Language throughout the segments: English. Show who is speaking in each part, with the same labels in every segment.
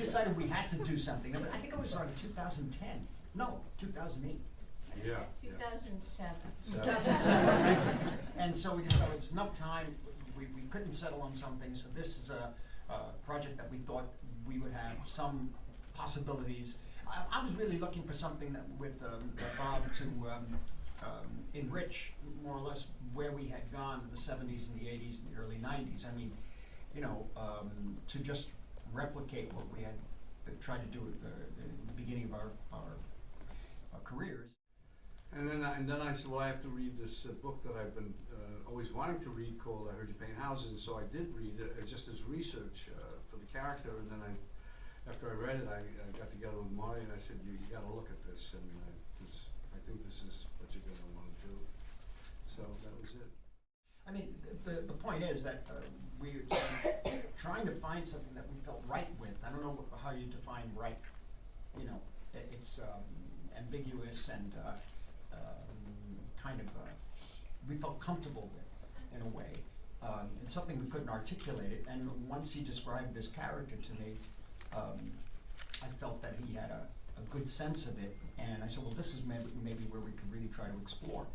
Speaker 1: decided we had to do something. I think it was around 2010. No, 2008.
Speaker 2: Yeah.
Speaker 3: 2007.
Speaker 1: 2007, right? And so we decided it's enough time. We couldn't settle on something, so this is a project that we thought we would have some possibilities. I was really looking for something that with Bob to enrich more or less where we had gone in the 70s and the 80s and the early 90s. I mean, you know, to just replicate what we had tried to do at the beginning of our careers.
Speaker 2: And then I said, well, I have to read this book that I've been always wanting to read called I Heard You Paint Houses, and so I did read it just as research for the character, and then after I read it, I got together with Marty and I said, you got to look at this, and I think this is what you're going to want to do. So that was it.
Speaker 1: I mean, the point is that we're trying to find something that we felt right with. I don't know how you define right. You know, it's ambiguous and kind of we felt comfortable with in a way. It's something we couldn't articulate it. And once he described this character to me, I felt that he had a good sense of it. And I said, well, this is maybe where we could really try to explore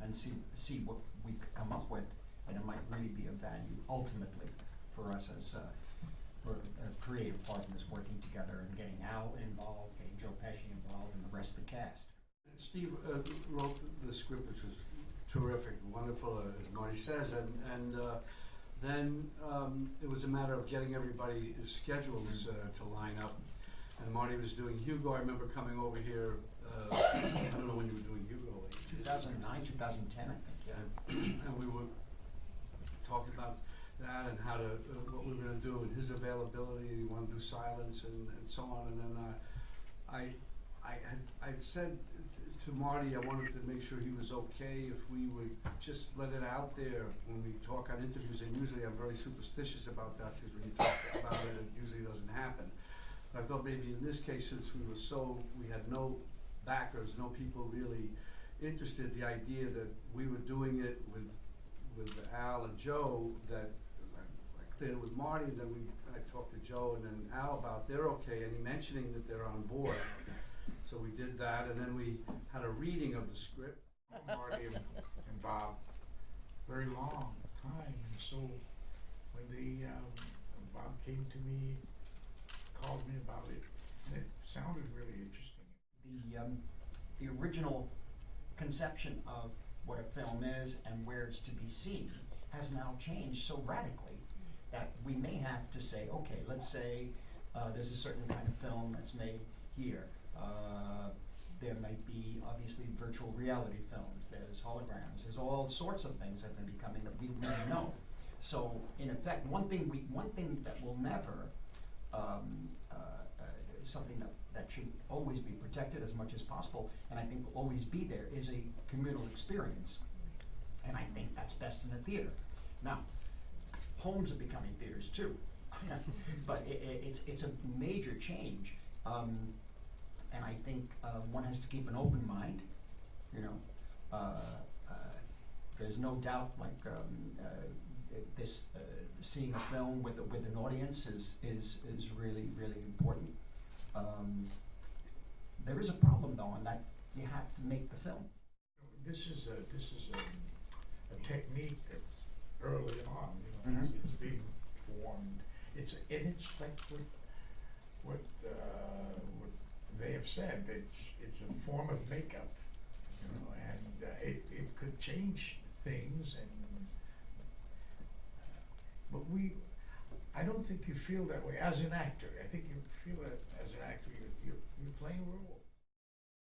Speaker 1: and see what we could come up with, and it might really be of value ultimately for us as creative partners working together and getting Al involved, getting Joe Pesci involved, and the rest of the cast.
Speaker 2: And Steve wrote the script, which was terrific, wonderful, as Marty says, and then it was a matter of getting everybody's schedules to line up. And Marty was doing Hugo. I remember coming over here. I don't know when you were doing Hugo.
Speaker 1: 2009, 2010, I think. Yeah.
Speaker 2: And we were talking about that and how to what we were going to do and his availability. He wanted to do silence and so on. And then I said to Marty, I wanted to make sure he was okay if we would just let it out there when we talk on interviews. And usually I'm very superstitious about that because when you talk about it, it usually doesn't happen. But I thought maybe in this case, since we had no backers, no people really interested, the idea that we were doing it with Al and Joe, that I cleared it with Marty, and then I talked to Joe and then Al about they're okay, and he mentioning that they're on board. So we did that, and then we had a reading of the script.
Speaker 4: Marty and Bob, very long time, and so when Bob came to me, called me about it, and it sounded really interesting.
Speaker 1: The original conception of what a film is and where it's to be seen has now changed so radically that we may have to say, okay, let's say there's a certain kind of film that's made here. There might be obviously virtual reality films, there's holograms, there's all sorts of things that have been becoming that we really know. So in effect, one thing that will never, something that should always be protected as much as possible, and I think will always be there, is a communal experience. And I think that's best in the theater. Now, homes are becoming theaters too, but it's a major change. And I think one has to keep an open mind, you know. There's no doubt, like seeing a film with an audience is really, really important. There is a problem though, in that you have to make the film.
Speaker 4: This is a technique that's early on, you know,
Speaker 1: Mhm.
Speaker 4: it's being formed. It's like what they have said. It's a form of makeup, you know, and it could change things. And but I don't think you feel that way as an actor. I think you feel that as an actor, you're playing a role.